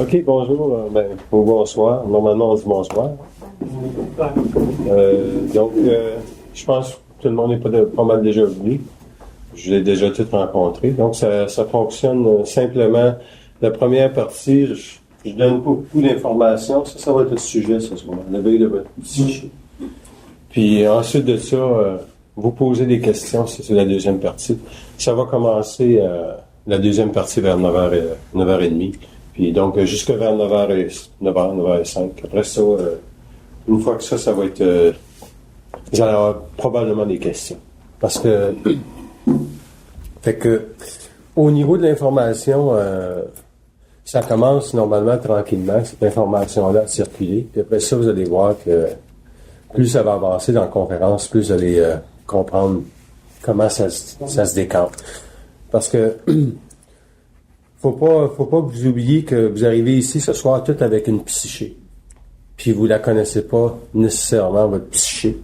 OK, bonjour. Ou bonsoir. Normalement, on dit bonsoir. Je pense que tout le monde est pas mal déjà venu. Je l'ai déjà tout rencontré. Donc, ça fonctionne simplement. La première partie, je donne pas beaucoup d'informations. Ça va être le sujet ce soir, l'éveil de votre psyché. Puis ensuite de ça, vous posez des questions, c'est la deuxième partie. Ça va commencer la deuxième partie vers 9h30. Puis donc, jusque vers 9h05. Après ça, une fois que ça va être... vous allez avoir probablement des questions. Parce que... Fait que, au niveau de l'information, ça commence normalement tranquillement, cette information-là à circuler. Puis après ça, vous allez voir que plus ça va avancer dans la conférence, plus vous allez comprendre comment ça se décante. Parce que faut pas que vous oubliez que vous arrivez ici ce soir tout avec une psyché. Puis vous la connaissez pas nécessairement, votre psyché.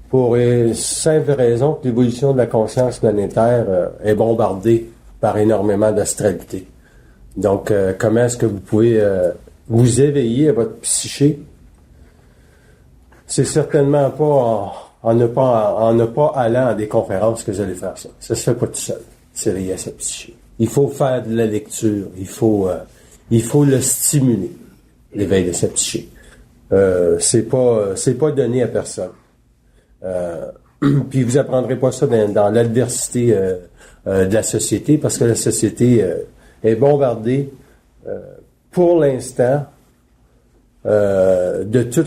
Pour une simple raison que l'évolution de la conscience planétaire est bombardée par énormément d'astralité. Donc, comment est-ce que vous pouvez vous éveiller à votre psyché? C'est certainement pas en ne pas allant à des conférences que vous allez faire ça. Ça se fait pas tout seul, s'éveiller à sa psyché. Il faut faire de la lecture, il faut le stimuler, l'éveil de sa psyché. C'est pas donné à personne. Puis vous apprendrez pas ça dans l'adversité de la société, parce que la société est bombardée pour l'instant de tout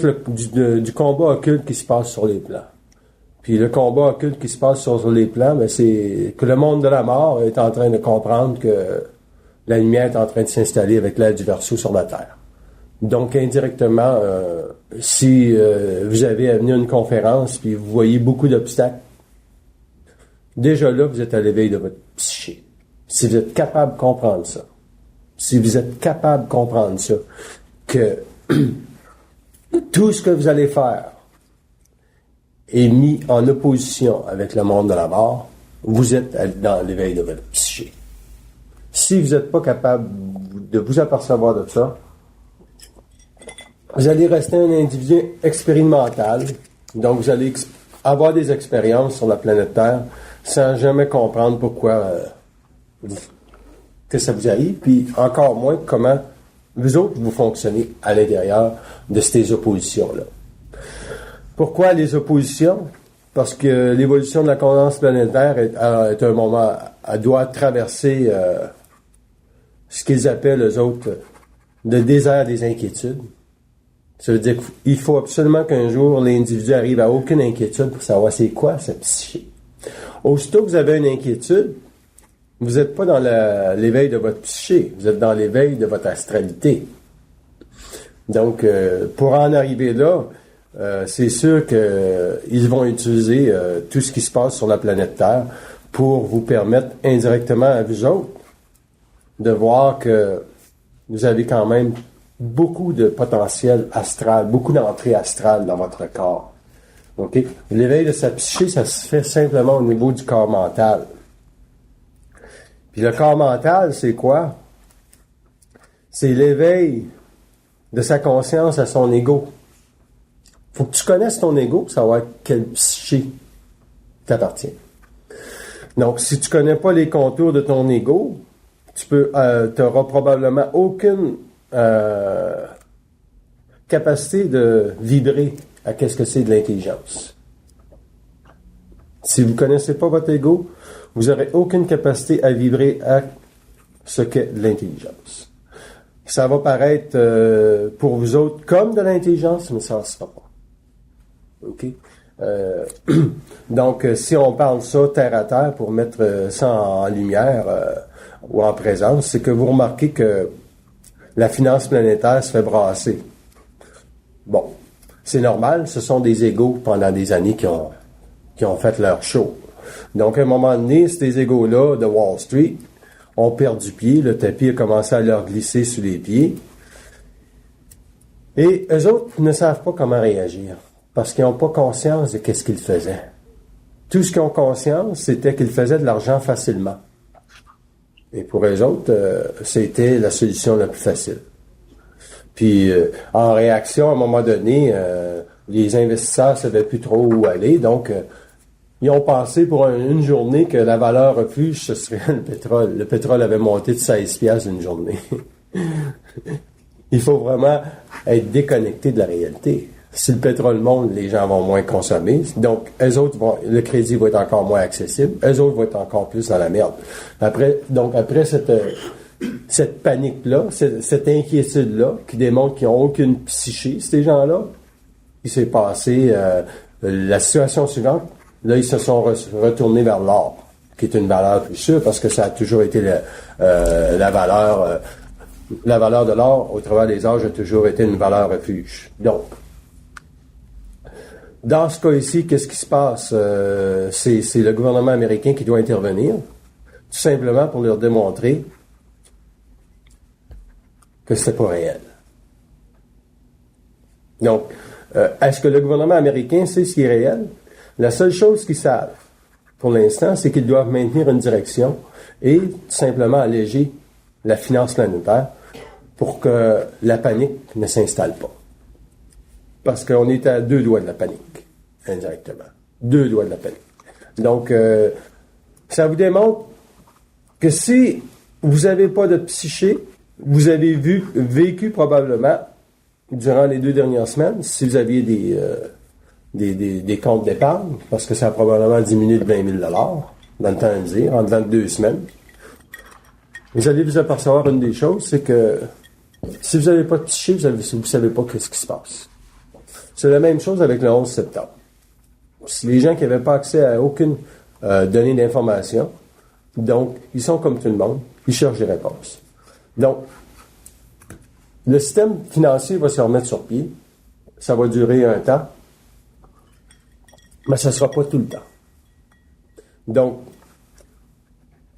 du combat occulte qui se passe sur les plans. Puis le combat occulte qui se passe sur les plans, ben c'est que le monde de la mort est en train de comprendre que la lumière est en train de s'installer avec l'aide du Verseau sur la Terre. Donc, indirectement, si vous avez à venir à une conférence puis vous voyez beaucoup d'obstacles, déjà là, vous êtes à l'éveil de votre psyché. Si vous êtes capable de comprendre ça, que tout ce que vous allez faire est mis en opposition avec le monde de la mort, vous êtes dans l'éveil de votre psyché. Si vous n'êtes pas capable de vous apercevoir de ça, vous allez rester un individu expérimental, donc vous allez avoir des expériences sur la planète Terre sans jamais comprendre pourquoi que ça vous arrive, puis encore moins comment vous autres vous fonctionnez à l'intérieur de ces oppositions-là. Pourquoi les oppositions? Parce que l'évolution de la conscience planétaire est un moment, elle doit traverser ce qu'ils appellent, eux autres, le désert des inquiétudes. Ça veut dire qu'il faut absolument qu'un jour, l'individu arrive à aucune inquiétude pour savoir c'est quoi sa psyché. Aussitôt que vous avez une inquiétude, vous n'êtes pas dans l'éveil de votre psyché, vous êtes dans l'éveil de votre astralité. Donc, pour en arriver là, c'est sûr qu'ils vont utiliser tout ce qui se passe sur la planète Terre pour vous permettre indirectement à vous autres de voir que vous avez quand même beaucoup de potentiel astral, beaucoup d'entrée astrale dans votre corps. OK? L'éveil de sa psyché, ça se fait simplement au niveau du corps mental. Puis le corps mental, c'est quoi? C'est l'éveil de sa conscience à son ego. Faut que tu connaisses ton ego pour savoir quelle psyché t'appartient. Donc, si tu connais pas les contours de ton ego, t'auras probablement aucune capacité de vibrer à qu'est-ce que c'est de l'intelligence. Si vous ne connaissez pas votre ego, vous n'aurez aucune capacité à vibrer à ce qu'est de l'intelligence. Ça va paraître pour vous autres comme de l'intelligence, mais ça ne sera pas. OK? Donc, si on parle ça terre à terre pour mettre ça en lumière ou en présence, c'est que vous remarquez que la finance planétaire se fait brasser. Bon, c'est normal, ce sont des égos pendant des années qui ont fait leur show. Donc, à un moment donné, ces égos-là de Wall Street ont perdu pied, le tapis a commencé à leur glisser sous les pieds. Et eux autres ne savent pas comment réagir, parce qu'ils n'ont pas conscience de qu'est-ce qu'ils faisaient. Tout ce qu'ils ont conscience, c'était qu'ils faisaient de l'argent facilement. Et pour eux autres, c'était la solution la plus facile. Puis en réaction, à un moment donné, les investisseurs ne savaient plus trop où aller. Donc, ils ont pensé pour une journée que la valeur refuge, ce serait le pétrole. Le pétrole avait monté de 16 piastres une journée. Il faut vraiment être déconnecté de la réalité. Si le pétrole monte, les gens vont moins consommer. Donc, le crédit va être encore moins accessible. Eux autres vont être encore plus dans la merde. Après cette panique-là, cette inquiétude-là, qui démontre qu'ils n'ont aucune psyché, ces gens-là, il s'est passé la situation suivante. Là, ils se sont retournés vers l'or, qui est une valeur plus sûre, parce que ça a toujours été la valeur de l'or au travers des âges a toujours été une valeur refuge. Donc, dans ce cas ici, qu'est-ce qui se passe? C'est le gouvernement américain qui doit intervenir, tout simplement pour leur démontrer que c'était pas réel. Donc, est-ce que le gouvernement américain sait ce qui est réel? La seule chose qu'ils savent, pour l'instant, c'est qu'ils doivent maintenir une direction et tout simplement alléger la finance planétaire pour que la panique ne s'installe pas. Parce qu'on est à 2 doigts de la panique, indirectement. 2 doigts de la panique. Donc, ça vous démontre que si vous n'avez pas de psyché, vous avez vécu probablement, durant les 2 dernières semaines, si vous aviez des comptes d'épargne, parce que ça a probablement diminué de 20 000 $ dans le temps de dire, en 22 semaines. Vous allez vous apercevoir une des choses, c'est que si vous n'avez pas de psyché, vous ne savez pas ce qui se passe. C'est la même chose avec le 11 septembre. Si les gens qui n'avaient pas accès à aucune donnée d'information, donc, ils sont comme tout le monde, ils cherchent des réponses. Donc, le système financier va se remettre sur pied. Ça va durer un temps. Mais ça ne sera pas tout le temps. Donc,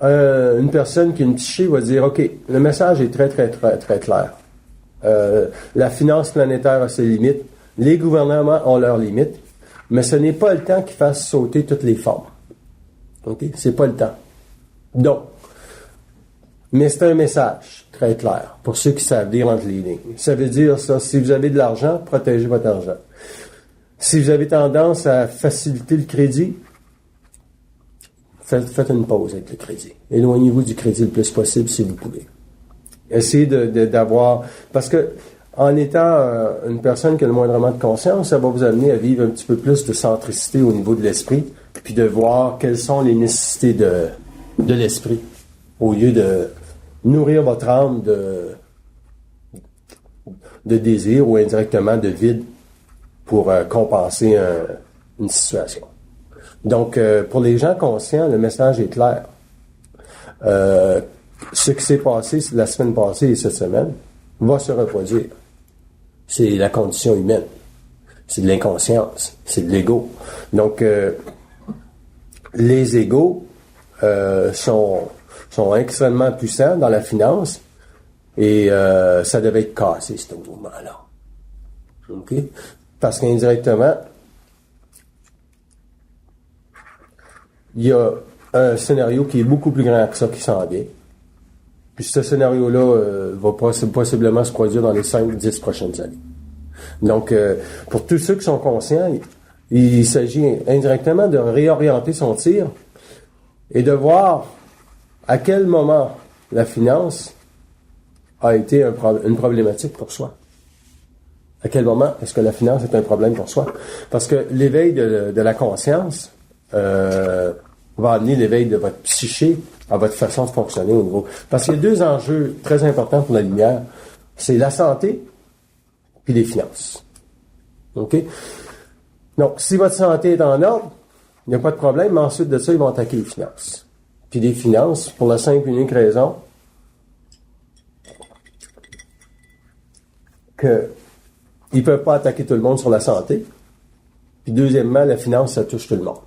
une personne qui a une psyché va dire, OK, le message est très, très, très, très clair. La finance planétaire a ses limites. Les gouvernements ont leurs limites. Mais ce n'est pas le temps qui fasse sauter toutes les formes. OK? C'est pas le temps. Donc, mais c'est un message très clair pour ceux qui savent lire entre les lignes. Ça veut dire ça, si vous avez de l'argent, protégez votre argent. Si vous avez tendance à faciliter le crédit, faites une pause avec le crédit. Éloignez-vous du crédit le plus possible si vous pouvez. Essayez d'avoir... Parce que en étant une personne qui a le moindrement de conscience, ça va vous amener à vivre un petit peu plus de centricité au niveau de l'esprit, puis de voir quelles sont les nécessités de l'esprit, au lieu de nourrir votre âme de désir ou indirectement de vide pour compenser une situation. Donc, pour les gens conscients, le message est clair. Ce qui s'est passé la semaine passée et cette semaine va se reproduire. C'est la condition humaine. C'est de l'inconscience. C'est de l'ego. Donc, les égos sont extrêmement puissants dans la finance et ça devait être cassé, ce mouvement-là. OK? Parce qu'indirectement, il y a un scénario qui est beaucoup plus grand que ça qui s'en vient. Puis ce scénario-là va possiblement se produire dans les 5-10 prochaines années. Donc, pour tous ceux qui sont conscients, il s'agit indirectement de réorienter son tir et de voir à quel moment la finance a été une problématique pour soi. À quel moment est-ce que la finance est un problème pour soi? Parce que l'éveil de la conscience va amener l'éveil de votre psyché à votre façon de fonctionner au niveau. Parce qu'il y a 2 enjeux très importants pour la lumière. C'est la santé puis les finances. OK? Donc, si votre santé est en ordre, il n'y a pas de problème, mais ensuite de ça, ils vont attaquer les finances. Puis les finances, pour la simple et unique raison que ils ne peuvent pas attaquer tout le monde sur la santé. Puis deuxièmement, la finance, ça touche tout le monde.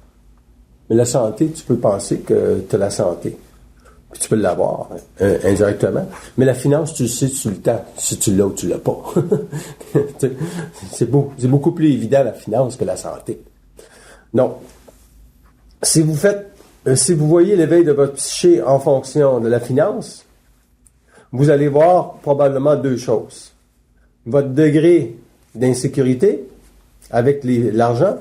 Mais la santé, tu peux penser que tu as la santé. Puis tu peux l'avoir indirectement. Mais la finance, tu le sais, tu le temps, si tu l'as ou tu l'as pas. c'est beaucoup plus évident la finance que la santé. Donc, si vous voyez l'éveil de votre psyché en fonction de la finance, vous allez voir probablement 2 choses. votre degré d'insécurité avec l'argent.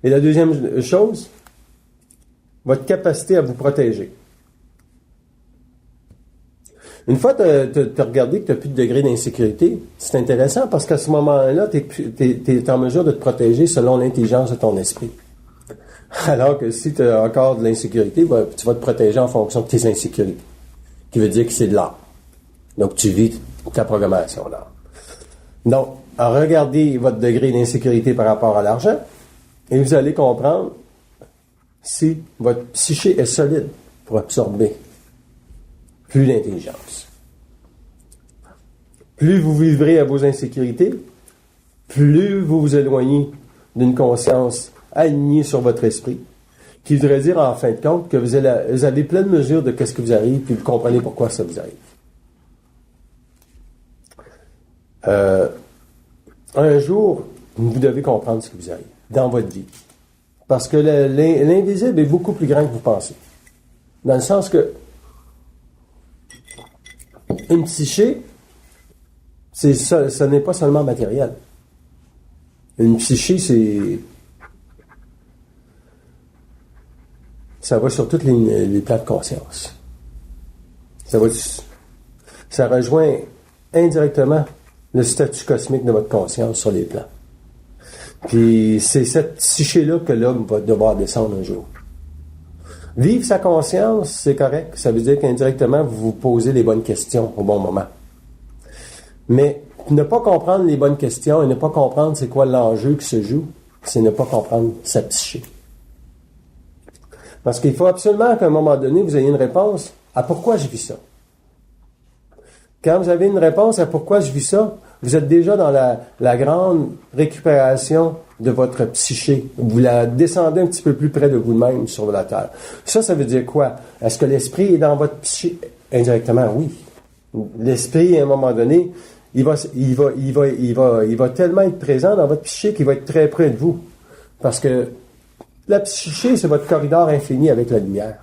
Et la deuxième chose, votre capacité à vous protéger. Une fois que tu as regardé que tu n'as plus de degré d'insécurité, c'est intéressant parce qu'à ce moment-là, tu es en mesure de te protéger selon l'intelligence de ton esprit. Alors que si tu as encore de l'insécurité, ben, tu vas te protéger en fonction de tes insécurités. Qui veut dire que c'est de l'art. Donc, tu vis ta programmation d'art. Donc, regardez votre degré d'insécurité par rapport à l'argent et vous allez comprendre si votre psyché est solide pour absorber plus d'intelligence. Plus vous vivrez à vos insécurités, plus vous vous éloignez d'une conscience alignée sur votre esprit, qui voudrait dire en fin de compte que vous avez pleine mesure de ce qui vous arrive, puis vous comprenez pourquoi ça vous arrive. Un jour, vous devez comprendre ce qui vous arrive dans votre vie. Parce que l'invisible est beaucoup plus grand que vous pensez. Dans le sens que une psyché, ce n'est pas seulement matériel. Une psyché, ça va sur tous les plans de conscience. Ça rejoint indirectement le statut cosmique de votre conscience sur les plans. Puis c'est cette psyché-là que l'homme va devoir descendre un jour. Vivre sa conscience, c'est correct. Ça veut dire qu'indirectement, vous vous posez les bonnes questions au bon moment. Mais ne pas comprendre les bonnes questions et ne pas comprendre c'est quoi l'enjeu qui se joue, c'est ne pas comprendre sa psyché. Parce qu'il faut absolument qu'à un moment donné, vous ayez une réponse à pourquoi je vis ça. Quand vous avez une réponse à pourquoi je vis ça, vous êtes déjà dans la grande récupération de votre psyché. Vous la descendez un petit peu plus près de vous-même sur la Terre. Ça veut dire quoi? Est-ce que l'esprit est dans votre psyché? Indirectement, oui. L'esprit, à un moment donné, il va tellement être présent dans votre psyché qu'il va être très près de vous. Parce que la psyché, c'est votre corridor infini avec la lumière.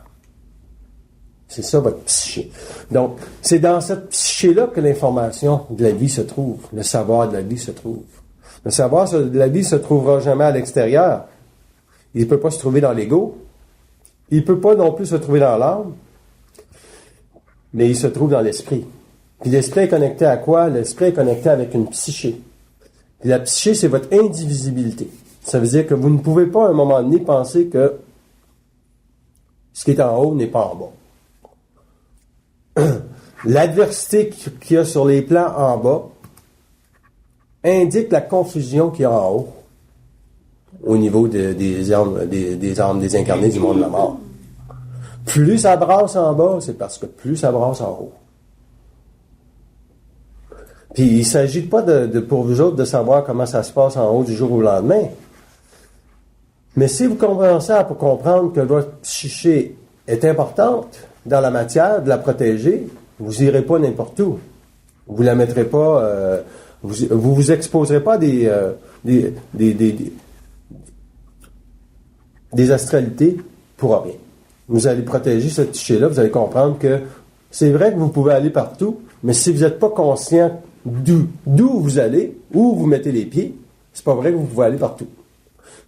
C'est ça, votre psyché. Donc, c'est dans cette psyché-là que l'information de la vie se trouve. Le savoir de la vie se trouve. Le savoir de la vie se trouvera jamais à l'extérieur. Il ne peut pas se trouver dans l'ego. Il ne peut pas non plus se trouver dans l'âme. Mais il se trouve dans l'esprit. Puis l'esprit est connecté à quoi? L'esprit est connecté avec une psyché. Puis la psyché, c'est votre indivisibilité. Ça veut dire que vous ne pouvez pas à un moment donné penser que ce qui est en haut n'est pas en bas. L'adversité qu'il y a sur les plans en bas indique la confusion qu'il y a en haut au niveau des âmes désincarnées du monde de la mort. Plus ça brasse en bas, c'est parce que plus ça brasse en haut. Puis il ne s'agit pas pour vous autres de savoir comment ça se passe en haut du jour au lendemain. Mais si vous commencez à comprendre que votre psyché est importante dans la matière, de la protéger, vous n'irez pas n'importe où. Vous la mettrez pas, vous exposerez pas des astralités pour rien. Vous allez protéger cette psyché-là, vous allez comprendre que c'est vrai que vous pouvez aller partout, mais si vous n'êtes pas conscient d'où vous allez, où vous mettez les pieds, c'est pas vrai que vous pouvez aller partout.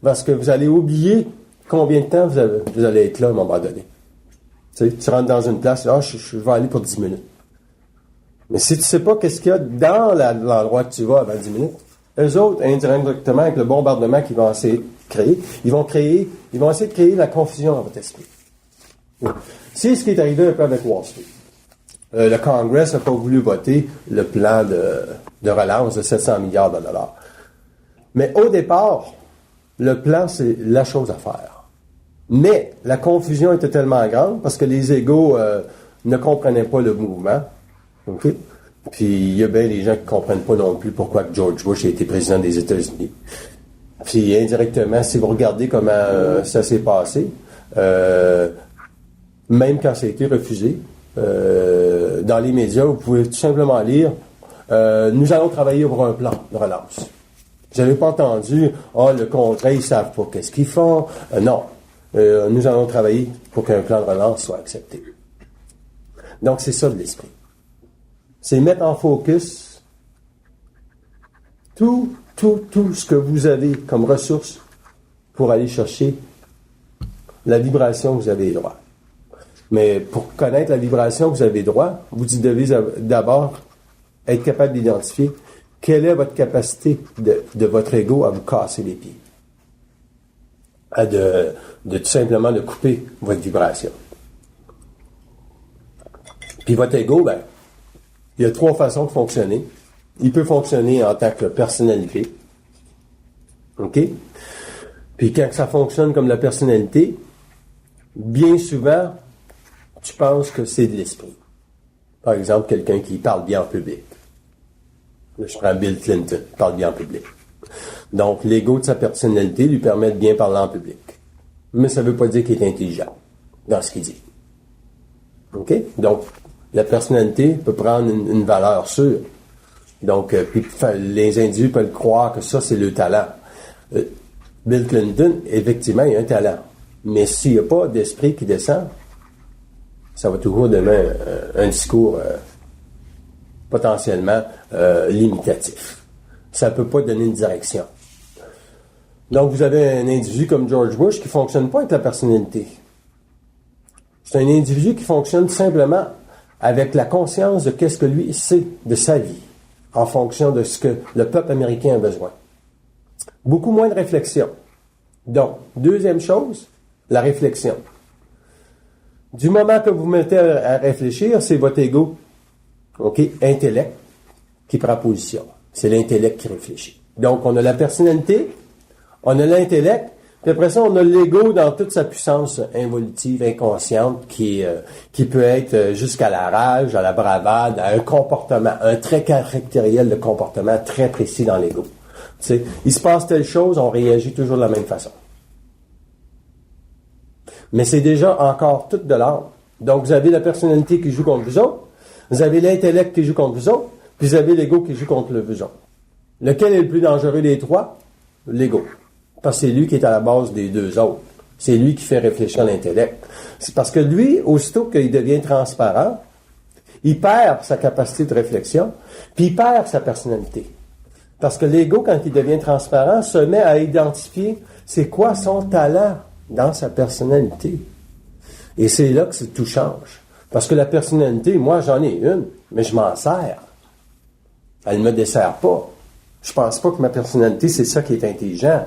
Parce que vous allez oublier combien de temps vous allez être là à un moment donné. Tu rentres dans une place, je vais aller pour 10 minutes. Mais si tu ne sais pas qu'est-ce qu'il y a dans l'endroit que tu vas avant 10 minutes, eux autres, indirectement, avec le bombardement qu'ils vont essayer de créer, ils vont essayer de créer la confusion dans votre esprit. C'est ce qui est arrivé un peu avec Wall Street. Le Congress n'a pas voulu voter le plan de relance de 700 milliards de dollars. Mais au départ, le plan, c'est la chose à faire. Mais la confusion était tellement grande parce que les égos ne comprenaient pas le mouvement. Okay? Puis il y a bien des gens qui ne comprennent pas non plus pourquoi George Bush a été président des États-Unis. Puis indirectement, si vous regardez comment ça s'est passé, même quand ça a été refusé, dans les médias, vous pouvez tout simplement lire nous allons travailler pour un plan de relance. Vous n'avez pas entendu le Congrès, ils ne savent pas qu'est-ce qu'ils font. Non. Nous allons travailler pour qu'un plan de relance soit accepté. Donc, c'est ça de l'esprit. C'est mettre en focus tout ce que vous avez comme ressources pour aller chercher la vibration que vous avez droit. Mais pour connaître la vibration que vous avez droit, vous devez d'abord être capable d'identifier quelle est votre capacité de votre ego à vous casser les pieds. De tout simplement de couper votre vibration. Puis votre ego, il y a 3 façons de fonctionner. Il peut fonctionner en tant que personnalité. OK? Puis quand ça fonctionne comme la personnalité, bien souvent, tu penses que c'est de l'esprit. Par exemple, quelqu'un qui parle bien en public. Là, je prends Bill Clinton, parle bien en public. Donc, l'ego de sa personnalité lui permet de bien parler en public. Mais ça ne veut pas dire qu'il est intelligent dans ce qu'il dit. OK? Donc, la personnalité peut prendre une valeur sûre. Donc, puis les individus peuvent croire que ça, c'est le talent. Bill Clinton, effectivement, il a un talent. Mais s'il n'y a pas d'esprit qui descend, ça va toujours donner un discours potentiellement limitatif. Ça ne peut pas donner une direction. Donc, vous avez un individu comme George Bush qui ne fonctionne pas avec la personnalité. C'est un individu qui fonctionne simplement avec la conscience de qu'est-ce que lui sait de sa vie, en fonction de ce que le peuple américain a besoin. Beaucoup moins de réflexion. Donc, deuxième chose, la réflexion. Du moment que vous mettez à réfléchir, c'est votre ego, OK, intellect, qui prend position. C'est l'intellect qui réfléchit. Donc, on a la personnalité, on a l'intellect, puis après ça, on a l'ego dans toute sa puissance involutive, inconsciente, qui peut être jusqu'à la rage, à la bravade, à un comportement, un trait caractériel de comportement très précis dans l'ego. Tu sais, il se passe telle chose, on réagit toujours de la même façon. Mais c'est déjà encore tout de l'ordre. Donc, vous avez la personnalité qui joue contre vous autres, vous avez l'intellect qui joue contre vous autres, puis vous avez l'ego qui joue contre vous autres. Lequel est le plus dangereux des 3? L'ego. Parce que c'est lui qui est à la base des 2 autres. C'est lui qui fait réfléchir l'intellect. C'est parce que lui, aussitôt qu'il devient transparent, il perd sa capacité de réflexion, puis il perd sa personnalité. Parce que l'ego, quand il devient transparent, se met à identifier c'est quoi son talent dans sa personnalité. Et c'est là que tout change. Parce que la personnalité, moi, j'en ai une, mais je m'en sers. Elle ne me dessert pas. Je pense pas que ma personnalité, c'est ça qui est intelligent.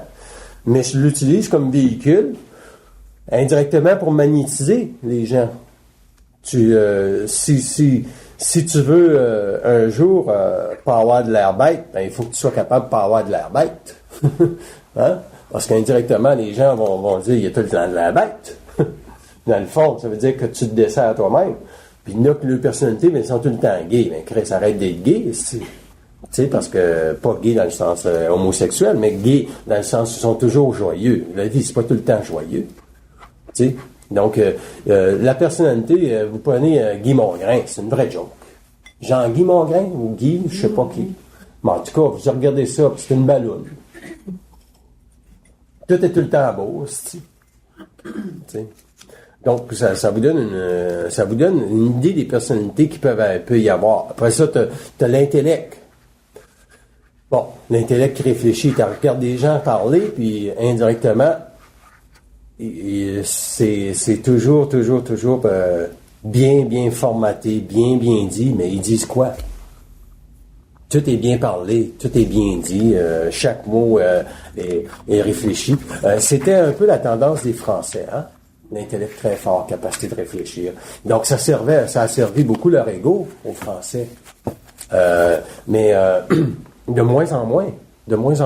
Mais je l'utilise comme véhicule, indirectement pour magnétiser les gens. Si tu veux un jour pas avoir de l'air bête, il faut que tu sois capable de pas avoir de l'air bête. Hein? Parce qu'indirectement, les gens vont dire il y a tout le temps de l'air bête. Dans le fond, ça veut dire que tu te desserres toi-même. Puis il y en a que leurs personnalités, mais ils sont tout le temps gays. Mais Chris, arrête d'être gay. Tu sais, parce que, pas gay dans le sens homosexuel, mais gay dans le sens ils sont toujours joyeux. La vie, c'est pas tout le temps joyeux. Tu sais? Donc, la personnalité, vous prenez Guy Mongrain, c'est une vraie joke. Jean-Guy Mongrain, ou Guy, je sais pas qui. Mais en tout cas, vous regardez ça, c'est une balloune. Tout est tout le temps beau, tu sais. Donc, ça vous donne une idée des personnalités qui peut y avoir. Après ça, t'as l'intellect. Bon, l'intellect qui réfléchit, tu regardes des gens parler, puis indirectement, c'est toujours bien formaté, bien dit, mais ils disent quoi? Tout est bien parlé, tout est bien dit, chaque mot est réfléchi. C'était un peu la tendance des Français, hein? L'intellect très fort, capacité de réfléchir. Donc ça a servi beaucoup leur ego aux Français. Mais de moins en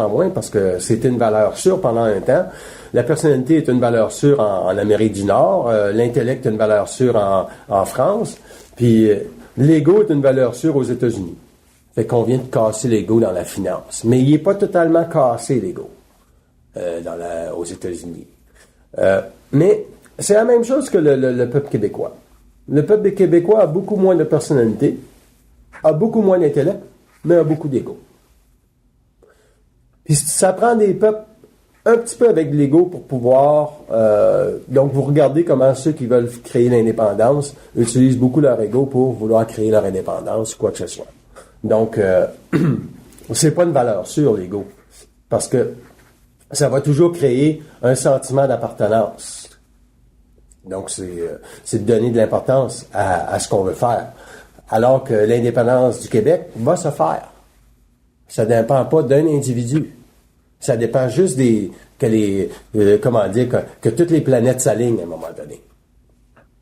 moins, parce que c'était une valeur sûre pendant un temps. La personnalité est une valeur sûre en Amérique du Nord, l'intellect est une valeur sûre en France, puis l'ego est une valeur sûre aux États-Unis. Fait qu'on vient de casser l'ego dans la finance. Mais il n'est pas totalement cassé, l'ego, aux États-Unis. Mais c'est la même chose que le peuple québécois. Le peuple québécois a beaucoup moins de personnalité, a beaucoup moins d'intellect, mais a beaucoup d'ego. Puis ça prend des peuples un petit peu avec de l'ego pour pouvoir... donc, vous regardez comment ceux qui veulent créer l'indépendance utilisent beaucoup leur ego pour vouloir créer leur indépendance ou quoi que ce soit. Donc, c'est pas une valeur sûre, l'ego. Parce que ça va toujours créer un sentiment d'appartenance. Donc, c'est de donner de l'importance à ce qu'on veut faire. Alors que l'indépendance du Québec va se faire. Ça ne dépend pas d'un individu. Ça dépend juste que toutes les planètes s'alignent à un moment donné.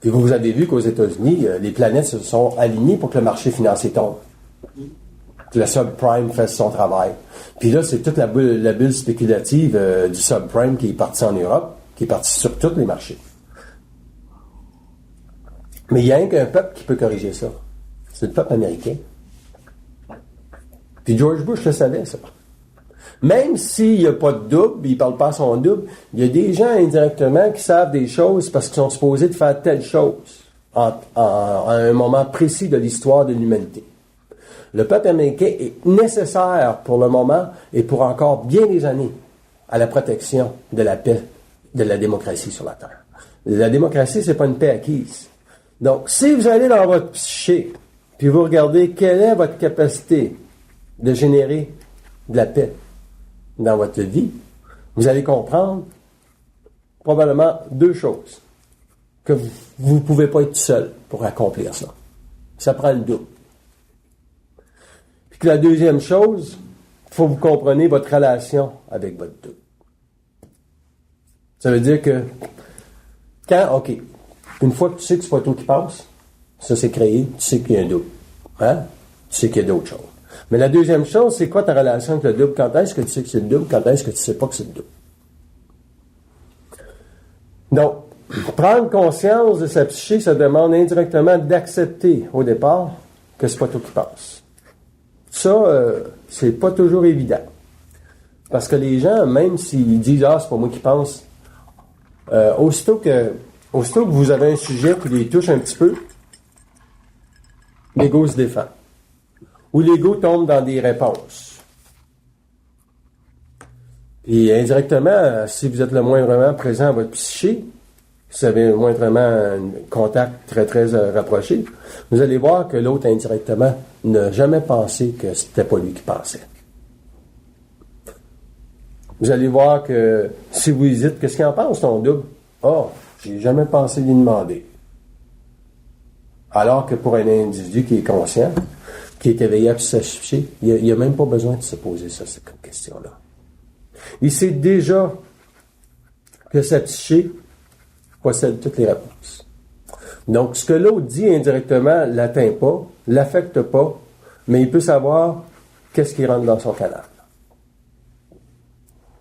Puis vous avez vu qu'aux États-Unis, les planètes se sont alignées pour que le marché financier tombe. Que le subprime fasse son travail. Puis là, c'est toute la bulle spéculative du subprime qui est partie en Europe, qui est partie sur tous les marchés. Mais il y a qu'un peuple qui peut corriger ça. C'est le peuple américain. Puis George Bush le savait, ça. Même s'il n'y a pas de double, il ne parle pas à son double, il y a des gens indirectement qui savent des choses parce qu'ils sont supposés de faire telle chose à un moment précis de l'histoire de l'humanité. Le peuple américain est nécessaire pour le moment et pour encore bien des années à la protection de la paix, de la démocratie sur la Terre. La démocratie, c'est pas une paix acquise. Donc, si vous allez dans votre psyché, puis vous regardez quelle est votre capacité de générer de la paix dans votre vie, vous allez comprendre probablement deux choses. Que vous ne pouvez pas être seul pour accomplir ça. Ça prend le double. Puis que la deuxième chose, il faut que vous compreniez votre relation avec votre double. Ça veut dire que une fois que tu sais que c'est pas toi qui passe, ça c'est créé, tu sais qu'il y a un double. Hein? Tu sais qu'il y a d'autres choses. Mais la deuxième chose, c'est quoi ta relation avec le double? Quand est-ce que tu sais que c'est le double? Quand est-ce que tu sais pas que c'est le double? Donc, prendre conscience de sa psyché, ça demande indirectement d'accepter au départ que c'est pas toi qui passe. Ça, c'est pas toujours évident. Parce que les gens, même s'ils disent « Ah, c'est pas moi qui pense », aussitôt que vous avez un sujet qui les touche un petit peu, l'ego se défend. Ou l'ego tombe dans des réponses. Et indirectement, si vous êtes le moindrement présent à votre psyché, si vous avez moindrement un contact très, très rapproché, vous allez voir que l'autre, indirectement, n'a jamais pensé que c'était pas lui qui pensait. Vous allez voir que si vous dites « Qu'est-ce qu'il en pense, ton double? » « Ah, j'ai jamais pensé lui demander. » Alors que pour un individu qui est conscient, qui est éveillé à sa psyché, il n'a même pas besoin de se poser ça, cette question-là. Il sait déjà que sa psyché possède toutes les réponses. Donc, ce que l'autre dit indirectement ne l'atteint pas, ne l'affecte pas, mais il peut savoir qu'est-ce qui rentre dans son canal.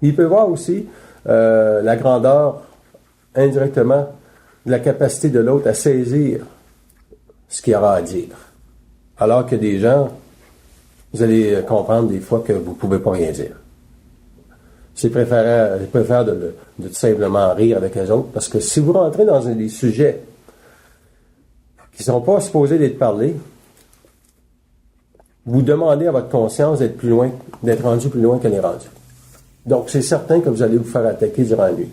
Il peut voir aussi la grandeur indirectement de la capacité de l'autre à saisir ce qu'il aura à dire. Alors que des gens, vous allez comprendre des fois que vous ne pouvez pas rien dire. C'est préfère de tout simplement rire avec les autres, parce que si vous rentrez dans des sujets qui ne sont pas supposés d'être parlés, vous demandez à votre conscience d'être rendu plus loin qu'elle est rendue. Donc, c'est certain que vous allez vous faire attaquer durant la nuit.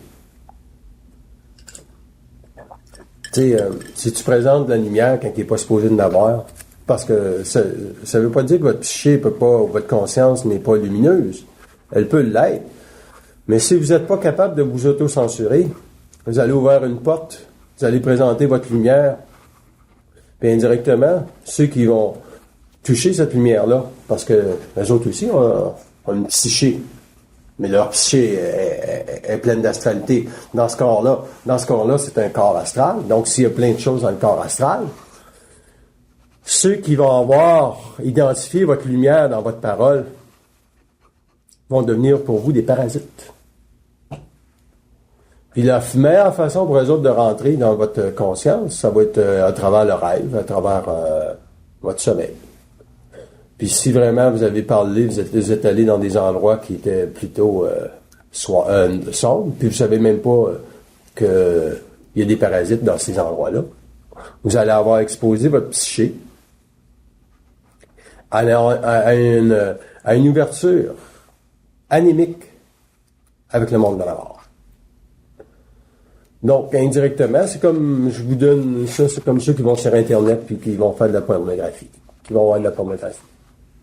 Si tu présentes de la lumière quand il n'est pas supposé de l'avoir, parce que ça ne veut pas dire que votre psyché peut pas, ou votre conscience n'est pas lumineuse. Elle peut l'être. Mais si vous n'êtes pas capable de vous auto-censurer, vous allez ouvrir une porte, vous allez présenter votre lumière, puis indirectement, ceux qui vont toucher cette lumière-là, parce que les autres aussi ont une psyché, mais leur psyché est pleine d'astralité. Dans ce corps-là, c'est un corps astral. Donc, s'il y a plein de choses dans le corps astral, ceux qui vont avoir identifié votre lumière dans votre parole vont devenir pour vous des parasites. Puis la meilleure façon pour eux autres de rentrer dans votre conscience, ça va être à travers le rêve, à travers votre sommeil. Puis si vraiment vous avez parlé, vous êtes allé dans des endroits qui étaient plutôt sombres, puis vous savez même pas qu'il y a des parasites dans ces endroits-là, vous allez avoir exposé votre psyché à une ouverture anémique avec le monde de la mort. Donc, indirectement, c'est comme, je vous donne ça, c'est comme ceux qui vont sur Internet puis qui vont faire de la pornographie, qui vont voir de la pornographie.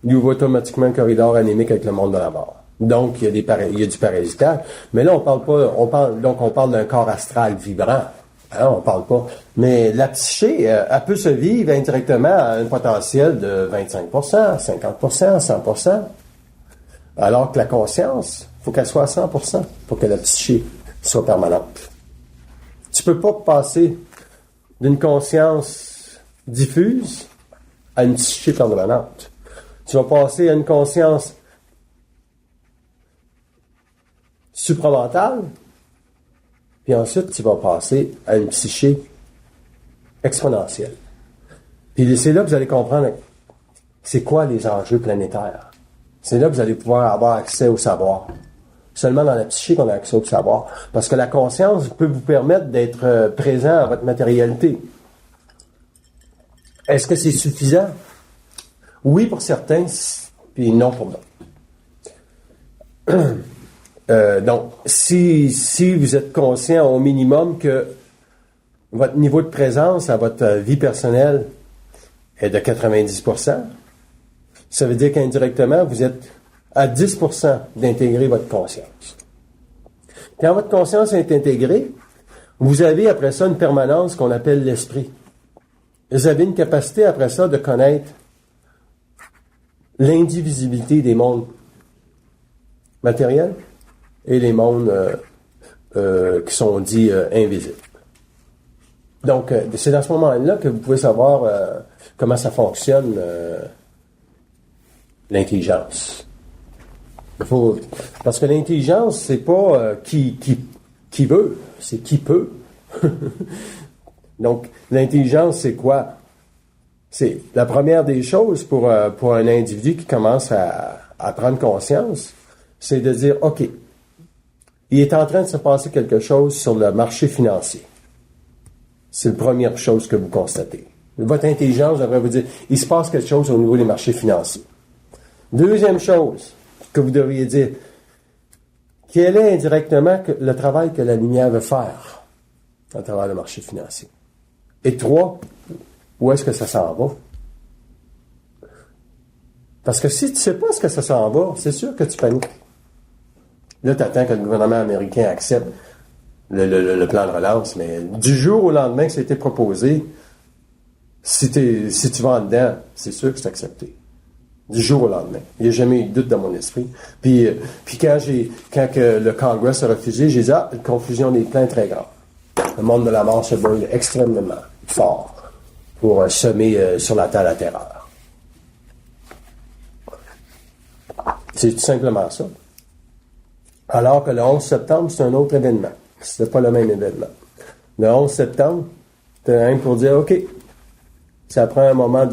il ouvre automatiquement un corridor anémique avec le monde de la mort. Donc, il y a du parasitage. Mais là, on parle d'un corps astral vibrant. Hein, on parle pas. Mais la psyché, elle peut se vivre indirectement à un potentiel de 25%, 50%, 100%. Alors que la conscience, il faut qu'elle soit à 100% pour que la psyché soit permanente. Tu peux pas passer d'une conscience diffuse à une psyché permanente. Tu vas passer à une conscience supramentale, puis ensuite, tu vas passer à une psyché exponentielle. Puis c'est là que vous allez comprendre c'est quoi les enjeux planétaires. C'est là que vous allez pouvoir avoir accès au savoir. Seulement dans la psyché qu'on a accès au savoir. Parce que la conscience peut vous permettre d'être présent à votre matérialité. Est-ce que c'est suffisant? Oui pour certains, puis non pour d'autres. Donc, si vous êtes conscient au minimum que votre niveau de présence à votre vie personnelle est de 90%, ça veut dire qu'indirectement, vous êtes à 10% d'intégrer votre conscience. Quand votre conscience est intégrée, vous avez après ça une permanence qu'on appelle l'esprit. Vous avez une capacité après ça de connaître l'indivisibilité des mondes matériels et les mondes qui sont dits invisibles. Donc, c'est dans ce moment-là que vous pouvez savoir comment ça fonctionne, l'intelligence. Parce que l'intelligence, c'est pas qui veut, c'est qui peut. Donc, l'intelligence, c'est quoi? C'est la première des choses pour un individu qui commence à prendre conscience, c'est de dire, OK, il est en train de se passer quelque chose sur le marché financier. C'est la première chose que vous constatez. Votre intelligence devrait vous dire, il se passe quelque chose au niveau des marchés financiers. Deuxième chose que vous devriez dire, quel est indirectement le travail que la lumière veut faire à travers le marché financier? Et 3, où est-ce que ça s'en va? Parce que si tu ne sais pas ce que ça s'en va, c'est sûr que tu paniques. Là, tu attends que le gouvernement américain accepte le plan de relance, mais du jour au lendemain que ça a été proposé, si tu vas en dedans, c'est sûr que c'est accepté. Du jour au lendemain. Il n'y a jamais eu de doute dans mon esprit. Puis quand que le Congrès a refusé, j'ai dit, une confusion des plans est très grande. Le monde de la mort se brûle extrêmement fort pour semer sur la terre la terreur. C'est tout simplement ça. Alors que le 11 septembre, c'est un autre événement. C'était pas le même événement. Le 11 septembre, c'était rien pour dire, OK, ça prend un moment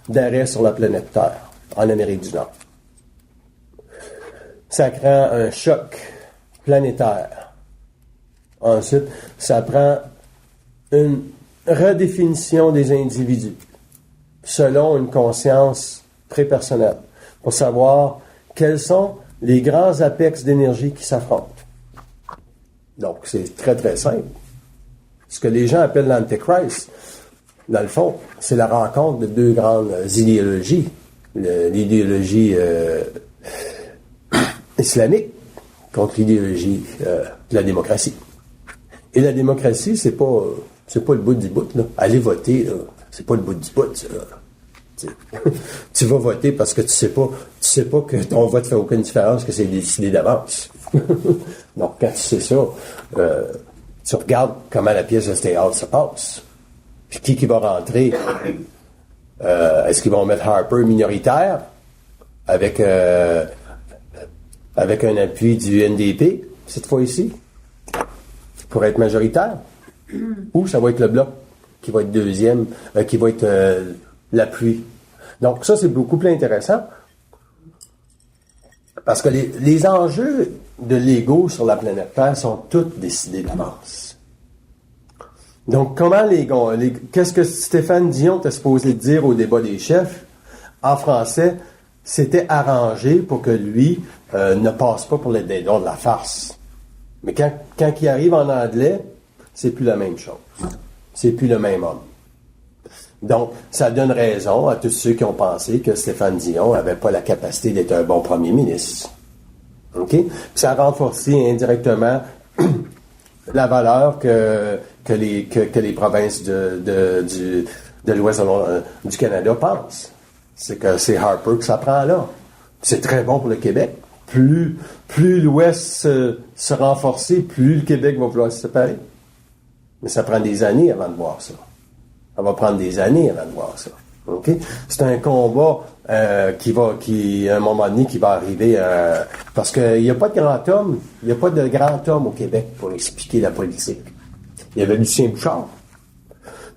d'arrêt sur la planète Terre, en Amérique du Nord. Ça prend un choc planétaire. Ensuite, ça prend une redéfinition des individus selon une conscience prépersonnelle pour savoir quels sont les grands apex d'énergie qui s'affrontent. Donc, c'est très, très simple. Ce que les gens appellent l'Antéchrist, dans le fond, c'est la rencontre de deux grandes idéologies. L'idéologie islamique contre l'idéologie de la démocratie. Et la démocratie, c'est pas le bout du bout, là. Aller voter, là, c'est pas le bout du bout, ça. Tu vas voter parce que tu sais pas que ton vote fait aucune différence, que c'est décidé d'avance. Donc, quand tu sais ça, tu regardes comment la pièce de théâtre se passe. Puis qui va rentrer? Est-ce qu'ils vont mettre Harper minoritaire avec un appui du NDP, cette fois-ci, pour être majoritaire? Ou ça va être le Bloc qui va être deuxième, qui va être l'appui. Donc ça, c'est beaucoup plus intéressant parce que les enjeux de l'ego sur la planète Terre sont tous décidés d'avance. Donc comment qu'est-ce que Stéphane Dion était supposé dire au débat des chefs en français, c'était arrangé pour que lui ne passe pas pour les dons de la farce. Mais quand il arrive en anglais, c'est plus la même chose. C'est plus le même homme. Donc, ça donne raison à tous ceux qui ont pensé que Stéphane Dion n'avait pas la capacité d'être un bon premier ministre. OK? Ça a renforcé indirectement la valeur que les provinces de l'Ouest du Canada pensent. C'est que c'est Harper que ça prend là. C'est très bon pour le Québec. Plus l'Ouest se renforcer, plus le Québec va vouloir se séparer. Mais ça prend des années avant de voir ça. Ça va prendre des années avant de voir ça. OK? C'est un combat qui, à un moment donné, qui va arriver parce qu'il n'y a pas de grand homme, il n'y a pas de grand homme au Québec pour expliquer la politique. Il y avait Lucien Bouchard.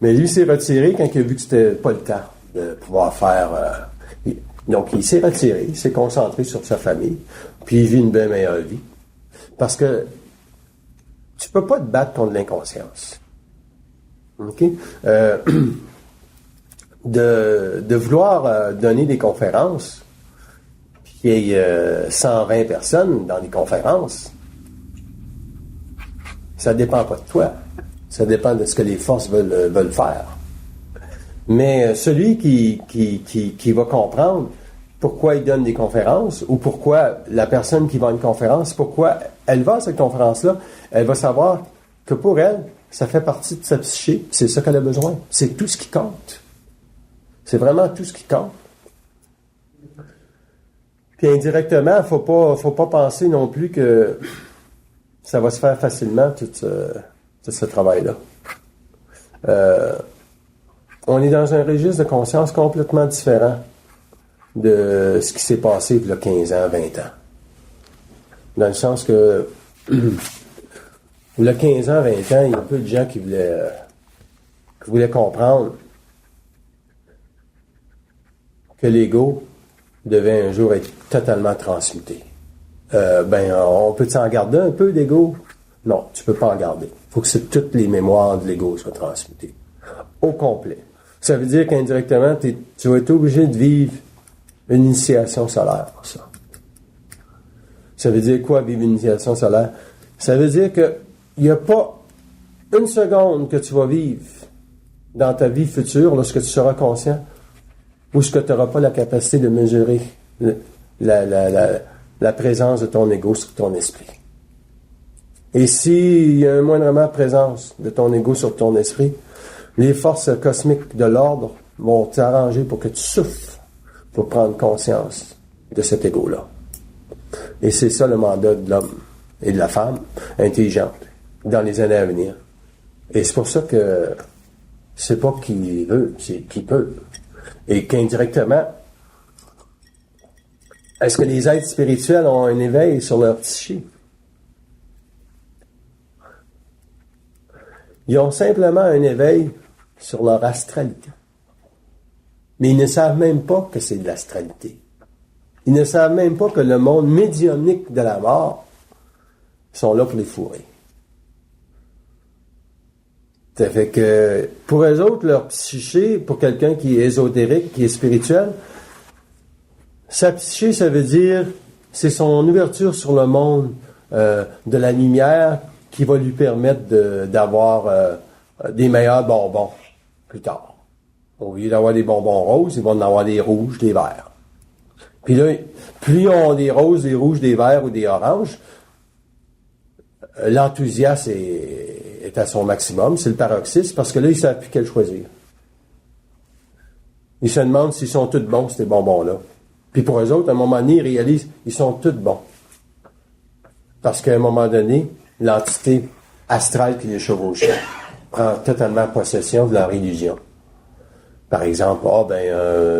Mais lui s'est retiré quand il a vu que c'était pas le temps de pouvoir faire. Donc, il s'est retiré, il s'est concentré sur sa famille, puis il vit une bien meilleure vie. Parce que tu peux pas te battre contre l'inconscience. OK? De vouloir donner des conférences, puis qu'il y ait 120 personnes dans les conférences, ça dépend pas de toi. Ça dépend de ce que les forces veulent faire. Mais celui qui va comprendre pourquoi il donne des conférences, ou pourquoi la personne qui va à une conférence, pourquoi elle va à cette conférence-là, elle va savoir que pour elle, ça fait partie de sa psyché, c'est ça qu'elle a besoin. C'est tout ce qui compte. C'est vraiment tout ce qui compte. Puis indirectement, faut pas penser non plus que ça va se faire facilement, tout ce travail-là. On est dans un registre de conscience complètement différent de ce qui s'est passé il y a 15 ans, 20 ans. Dans le sens que il y a 15 ans, 20 ans, il y a peu de gens qui voulaient comprendre que l'ego devait un jour être totalement transmuté. On peut s'en garder un peu d'ego? Non, tu peux pas en garder. Il faut que toutes les mémoires de l'ego soient transmutées. Au complet. Ça veut dire qu'indirectement, tu vas être obligé de vivre une initiation solaire pour ça. Ça veut dire quoi, vivre une initiation solaire? Ça veut dire que il n'y a pas une seconde que tu vas vivre dans ta vie future, lorsque tu seras conscient, où ce que tu n'auras pas la capacité de mesurer la présence de ton ego sur ton esprit. Et s'il y a un moindrement de présence de ton ego sur ton esprit, les forces cosmiques de l'ordre vont t'arranger pour que tu souffres pour prendre conscience de cet ego-là. Et c'est ça le mandat de l'homme et de la femme intelligente dans les années à venir. Et c'est pour ça que c'est pas qui veut, c'est qui peut. Et qu'indirectement, est-ce que les êtres spirituels ont un éveil sur leur psyché? Ils ont simplement un éveil sur leur astralité. Mais ils ne savent même pas que c'est de l'astralité. Ils ne savent même pas que le monde médiumnique de la mort sont là pour les fourrer. Ça fait que, pour eux autres, leur psyché, pour quelqu'un qui est ésotérique, qui est spirituel, sa psyché, ça veut dire, c'est son ouverture sur le monde de la lumière qui va lui permettre d'avoir des meilleurs bonbons plus tard. Au lieu d'avoir des bonbons roses, ils vont en avoir des rouges, des verts. Puis là, plus ils ont des roses, des rouges, des verts ou des oranges, l'enthousiasme est à son maximum, c'est le paroxysme, parce que là, ils ne savent plus quel choisir. Ils se demandent s'ils sont tous bons, ces bonbons-là. Puis pour eux autres, à un moment donné, ils réalisent qu'ils sont tous bons. Parce qu'à un moment donné, l'entité astrale qui les chevauchait prend totalement possession de leur illusion. Par exemple,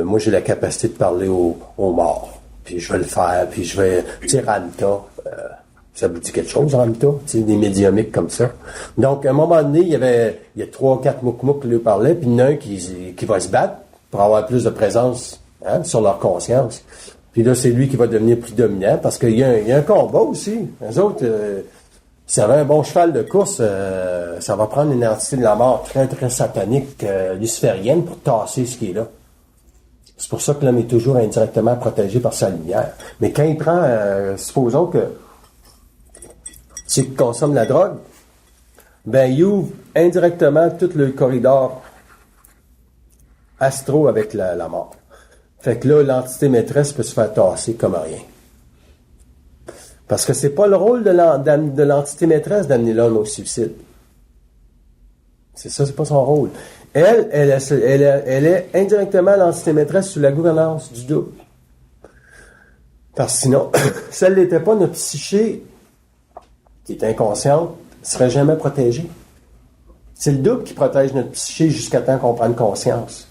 moi j'ai la capacité de parler aux morts, puis je vais le faire, puis je vais... Tu sais, Ramta, ça vous dit quelque chose, Ramta? Tu sais, des médiumiques comme ça. Donc, à un moment donné, il y a 3-4 mouk-mouk qui lui parlaient, puis il y en a un qui va se battre pour avoir plus de présence sur leur conscience. Puis là, c'est lui qui va devenir plus dominant, parce qu'il y a un combat aussi. Les autres... s'il y avait un bon cheval de course, ça va prendre une entité de la mort très, très satanique, luciférienne, pour tasser ce qui est là. C'est pour ça que l'homme est toujours indirectement protégé par sa lumière. Mais quand il prend, supposons que c'est qu'il consomme la drogue, ben il ouvre indirectement tout le corridor astro avec la mort. Fait que là, l'entité maîtresse peut se faire tasser comme rien. Parce que c'est pas le rôle de l'entité maîtresse d'amener l'homme au suicide. C'est ça, c'est pas son rôle. Elle est indirectement l'entité maîtresse sous la gouvernance du double. Parce que sinon, si elle n'était pas, notre psyché, qui est inconsciente, ne serait jamais protégée. C'est le double qui protège notre psyché jusqu'à temps qu'on prenne conscience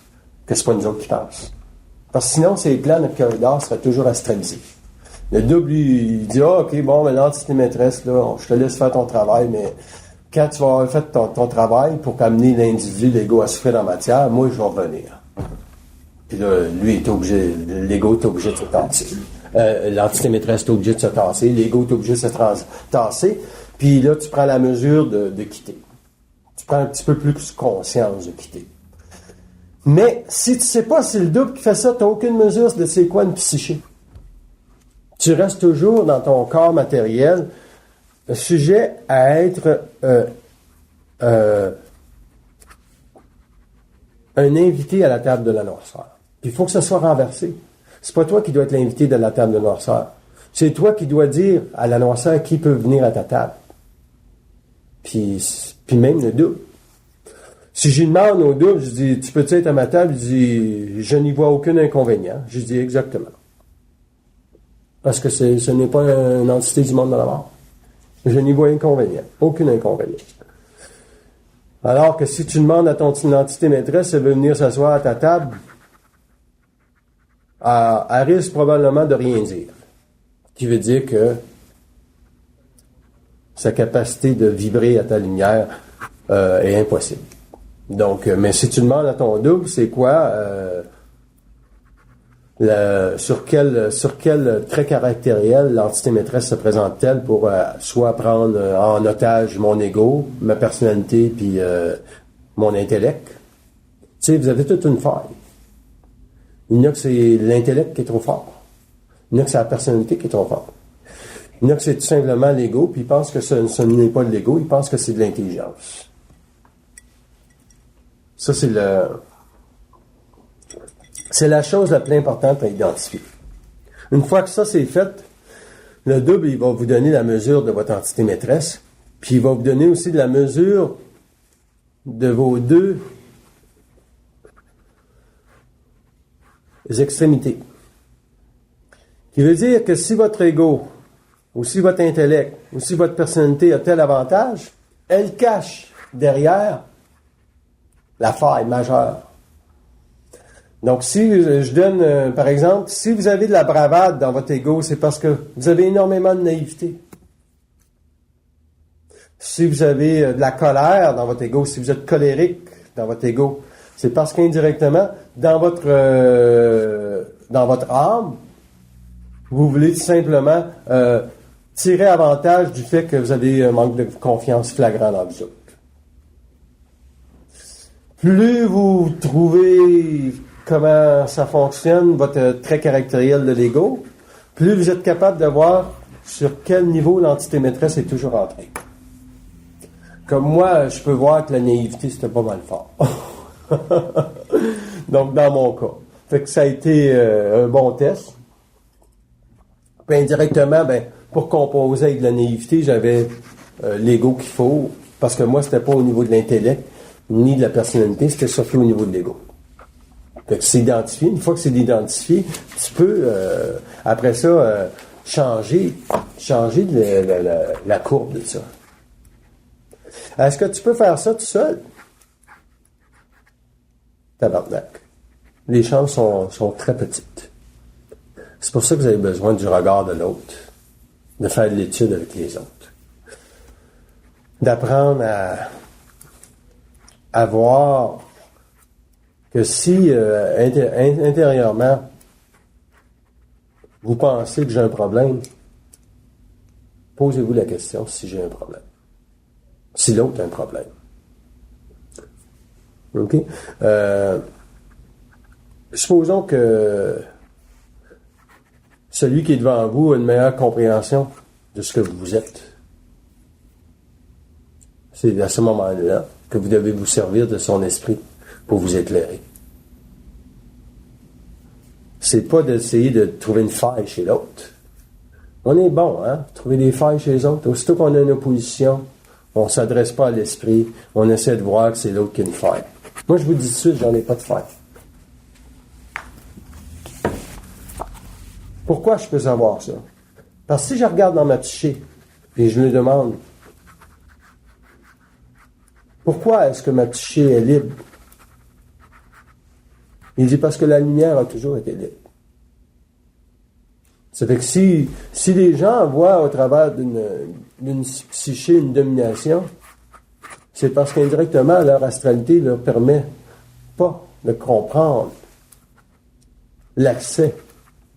que c'est pas nous autres qui pensent. Parce que sinon, ces plans, notre corridor serait toujours astralisé. Le double, lui, il dit, OK, bon, mais l'entité maîtresse, là, je te laisse faire ton travail, mais quand tu vas avoir fait ton travail pour amener l'individu, l'ego à souffrir en matière, moi, je vais revenir. Puis là, lui est obligé, l'ego est obligé de se tasser. L'entité maîtresse est obligée de se tasser, l'ego est obligé de se tasser, puis là, tu prends la mesure de quitter. Tu prends un petit peu plus conscience de quitter. Mais si tu sais pas si le double qui fait ça, tu n'as aucune mesure de c'est quoi une psyché. Tu restes toujours dans ton corps matériel, sujet à être un invité à la table de la noirceur. Puis il faut que ça soit renversé. C'est pas toi qui dois être l'invité de la table de noirceur. C'est toi qui dois dire à la noirceur qui peut venir à ta table. Puis même le double. Si je demande au double, je dis, tu peux-tu être à ma table? Je dis, je n'y vois aucun inconvénient. Je dis exactement. Parce que ce n'est pas une entité du monde de la mort. Je n'y vois inconvénient. Aucun inconvénient. Alors que si tu demandes à ton entité maîtresse, elle veut venir s'asseoir à ta table, elle risque probablement de rien dire. Ce qui veut dire que sa capacité de vibrer à ta lumière est impossible. Donc, mais si tu demandes à ton double, c'est quoi sur quel trait caractériel l'entité maîtresse se présente-t-elle pour soit prendre en otage mon ego, ma personnalité, puis mon intellect? Tu sais, vous avez toute une faille. Il y en a que c'est l'intellect qui est trop fort. Il y en a que c'est la personnalité qui est trop forte. Il y en a que c'est tout simplement l'ego, puis ils pensent que ce n'est pas de l'ego, ils pensent que c'est de l'intelligence. Ça, c'est la chose la plus importante à identifier. Une fois que ça c'est fait, le double, il va vous donner la mesure de votre entité maîtresse, puis il va vous donner aussi de la mesure de vos deux extrémités. Qui veut dire que si votre ego, ou si votre intellect, ou si votre personnalité a tel avantage, elle cache derrière la faille majeure. Donc, si je donne, par exemple, si vous avez de la bravade dans votre ego, c'est parce que vous avez énormément de naïveté. Si vous avez de la colère dans votre ego, si vous êtes colérique dans votre ego, c'est parce qu'indirectement, dans votre âme, vous voulez tout simplement tirer avantage du fait que vous avez un manque de confiance flagrant dans vous autres. Plus vous trouvez comment ça fonctionne, votre trait caractériel de l'ego, plus vous êtes capable de voir sur quel niveau l'entité maîtresse est toujours entrée. Comme moi, je peux voir que la naïveté, c'était pas mal fort. Donc, dans mon cas. Fait que ça a été un bon test. Puis indirectement, pour composer avec de la naïveté, j'avais l'ego qu'il faut, parce que moi, c'était pas au niveau de l'intellect, ni de la personnalité, c'était surtout au niveau de l'ego. Fait que c'est identifié. Une fois que c'est identifié, tu peux, après ça, changer la courbe de ça. Est-ce que tu peux faire ça tout seul? Tabarnak. Les chances sont très petites. C'est pour ça que vous avez besoin du regard de l'autre, de faire de l'étude avec les autres, d'apprendre à voir que si intérieurement vous pensez que j'ai un problème, posez-vous la question si j'ai un problème. Si l'autre a un problème. OK? Supposons que celui qui est devant vous a une meilleure compréhension de ce que vous êtes. C'est à ce moment-là que vous devez vous servir de son esprit pour vous éclairer. c'est pas d'essayer de trouver une faille chez l'autre. On est bon, hein? Trouver des failles chez les autres. Aussitôt qu'on a une opposition, on s'adresse pas à l'esprit, on essaie de voir que c'est l'autre qui a une faille. Moi, je vous dis tout de suite, j'en ai pas de faille. Pourquoi je peux savoir ça? Parce que si je regarde dans ma psyché, et je me demande, pourquoi est-ce que ma psyché est libre? Il dit parce que la lumière a toujours été libre. Ça fait que si les gens voient au travers d'une psyché une domination, c'est parce qu'indirectement, leur astralité leur permet pas de comprendre l'accès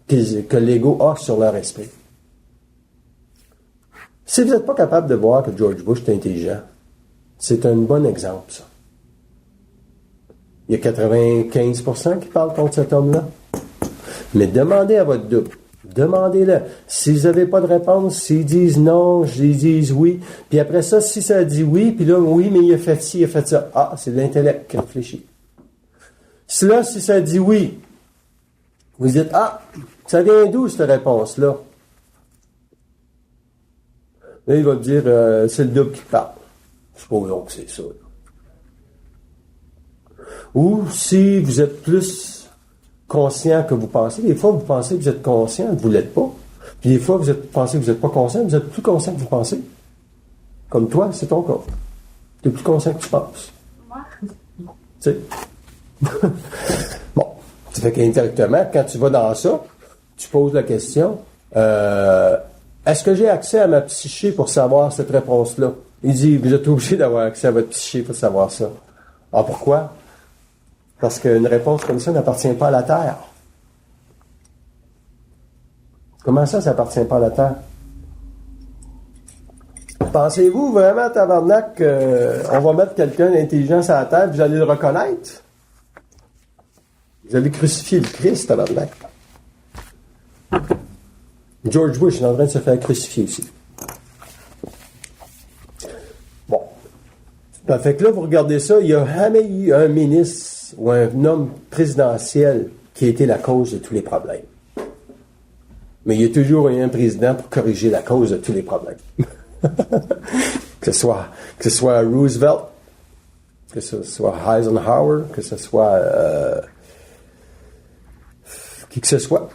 que l'ego a sur leur esprit. Si vous n'êtes pas capable de voir que George Bush est intelligent, c'est un bon exemple, ça. Il y a 95% qui parlent contre cet homme-là. Mais demandez à votre double. Demandez-le. S'ils n'avaient pas de réponse, s'ils disent non, ils disent oui. Puis après ça, si ça dit oui, puis là, oui, mais il a fait ci, il a fait ça. Ah, c'est de l'intellect qui réfléchit. Si ça dit oui, vous dites, ah, ça vient d'où cette réponse-là? Là, il va dire, c'est le double qui parle. Supposons que c'est ça. Là. Ou si vous êtes plus conscient que vous pensez, des fois vous pensez que vous êtes conscient, vous ne l'êtes pas. Puis des fois vous pensez que vous n'êtes pas conscient, vous êtes plus conscient que vous pensez. Comme toi, c'est ton cas. Tu es plus conscient que tu penses. Tu sais? Bon. Ça fait qu'indirectement, quand tu vas dans ça, tu poses la question, est-ce que j'ai accès à ma psyché pour savoir cette réponse-là? Il dit, vous êtes obligé d'avoir accès à votre psyché pour savoir ça. Ah, pourquoi? Parce qu'une réponse comme ça n'appartient pas à la Terre. Comment ça n'appartient pas à la Terre? Pensez-vous vraiment, tabarnak, qu'on va mettre quelqu'un d'intelligent sur la Terre et vous allez le reconnaître? Vous allez crucifier le Christ, tabarnak. George Bush est en train de se faire crucifier aussi. Bon. Ben, fait que là, vous regardez ça, il n'y a jamais eu un ministre ou un homme présidentiel qui a été la cause de tous les problèmes. Mais il y a toujours eu un président pour corriger la cause de tous les problèmes. que ce soit Roosevelt, que ce soit Eisenhower, que ce soit qui que ce soit,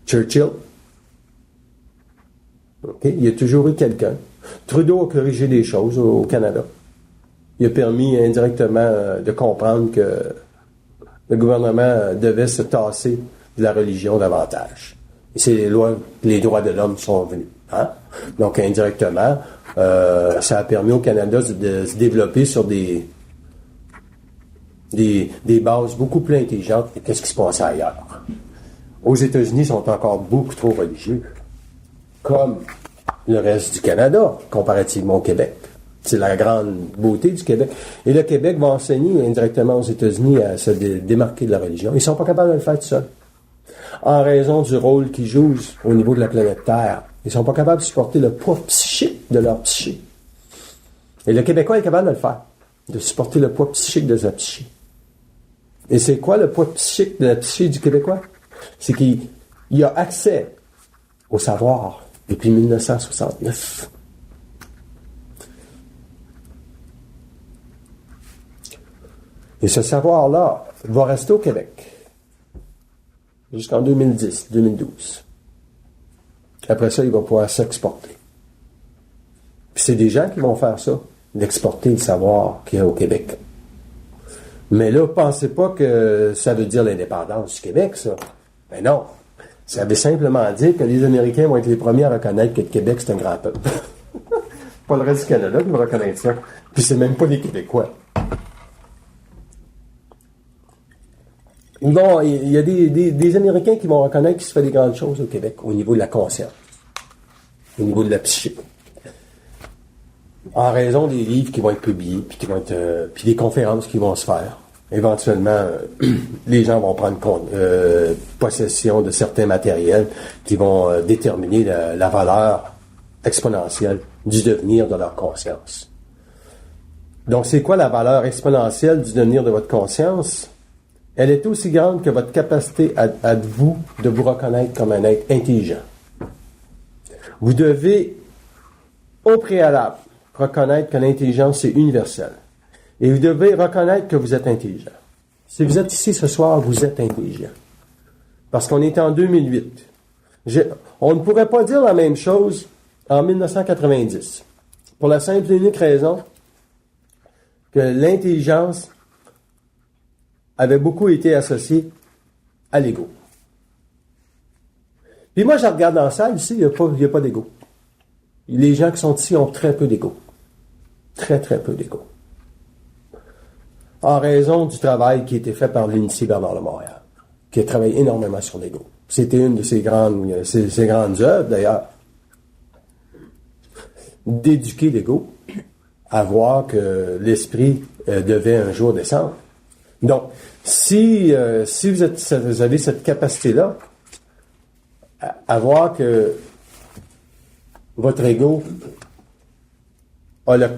Churchill. Okay? Il y a toujours eu quelqu'un. Trudeau a corrigé des choses au Canada. Il a permis indirectement de comprendre que le gouvernement devait se tasser de la religion davantage. Et c'est les droits de l'homme sont venus. Hein? Donc, indirectement, ça a permis au Canada de se développer sur des bases beaucoup plus intelligentes que ce qui se passait ailleurs. Aux États-Unis, ils sont encore beaucoup trop religieux, comme le reste du Canada, comparativement au Québec. C'est la grande beauté du Québec. Et le Québec va enseigner indirectement aux États-Unis à se démarquer de la religion. Ils ne sont pas capables de le faire tout seuls. En raison du rôle qu'ils jouent au niveau de la planète Terre. Ils ne sont pas capables de supporter le poids psychique de leur psyché. Et le Québécois est capable de le faire. De supporter le poids psychique de sa psyché. Et c'est quoi le poids psychique de la psyché du Québécois? C'est qu'il a accès au savoir depuis 1969. Et ce savoir-là va rester au Québec jusqu'en 2010, 2012. Après ça, il va pouvoir s'exporter. Puis c'est des gens qui vont faire ça, d'exporter le savoir qu'il y a au Québec. Mais là, pensez pas que ça veut dire l'indépendance du Québec, ça. Ben non. Ça veut simplement dire que les Américains vont être les premiers à reconnaître que le Québec, c'est un grand peuple. Pas le reste du Canada qui va reconnaître ça. Puis c'est même pas les Québécois. Bon, il y a des Américains qui vont reconnaître qu'il se fait des grandes choses au Québec, au niveau de la conscience, au niveau de la psyché. En raison des livres qui vont être publiés, puis des conférences qui vont se faire. Éventuellement, les gens vont prendre possession de certains matériels qui vont déterminer la valeur exponentielle du devenir de leur conscience. Donc, c'est quoi la valeur exponentielle du devenir de votre conscience? elle est aussi grande que votre capacité à vous de vous reconnaître comme un être intelligent. Vous devez, au préalable, reconnaître que l'intelligence est universelle. Et vous devez reconnaître que vous êtes intelligent. Si vous êtes ici ce soir, vous êtes intelligent. Parce qu'on est en 2008. On ne pourrait pas dire la même chose en 1990. Pour la simple et unique raison que l'intelligence avait beaucoup été associée à l'ego. Puis moi, je regarde dans la salle, ici, il n'y a pas d'ego. Les gens qui sont ici ont très peu d'ego. Très, très peu d'ego. En raison du travail qui a été fait par l'Initié Bernard de Montréal, qui a travaillé énormément sur l'ego. C'était une de ses grandes œuvres, d'ailleurs, d'éduquer l'ego à voir que l'esprit devait un jour descendre. Donc, si vous avez cette capacité-là, à voir que votre ego a la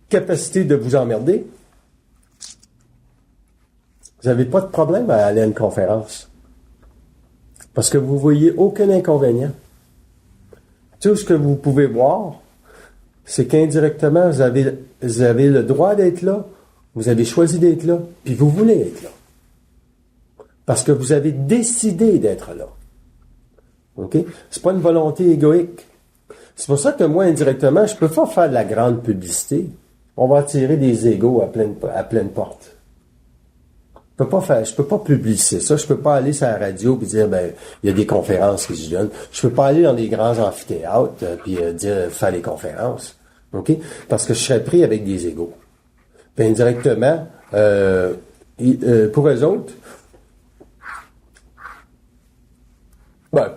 capacité de vous emmerder, vous n'avez pas de problème à aller à une conférence. Parce que vous ne voyez aucun inconvénient. Tout ce que vous pouvez voir, c'est qu'indirectement, vous avez le droit d'être là, vous avez choisi d'être là, puis vous voulez être là. Parce que vous avez décidé d'être là. OK? C'est pas une volonté égoïque. C'est pour ça que moi, indirectement, je peux pas faire de la grande publicité. On va attirer des égos à pleine porte. Je peux pas publier ça. Je peux pas aller sur la radio et dire, il y a des conférences qui se donnent. Je peux pas aller dans des grands amphithéâtres puis dire, faire les conférences. OK? Parce que je serais pris avec des égos. Puis indirectement, pour eux autres,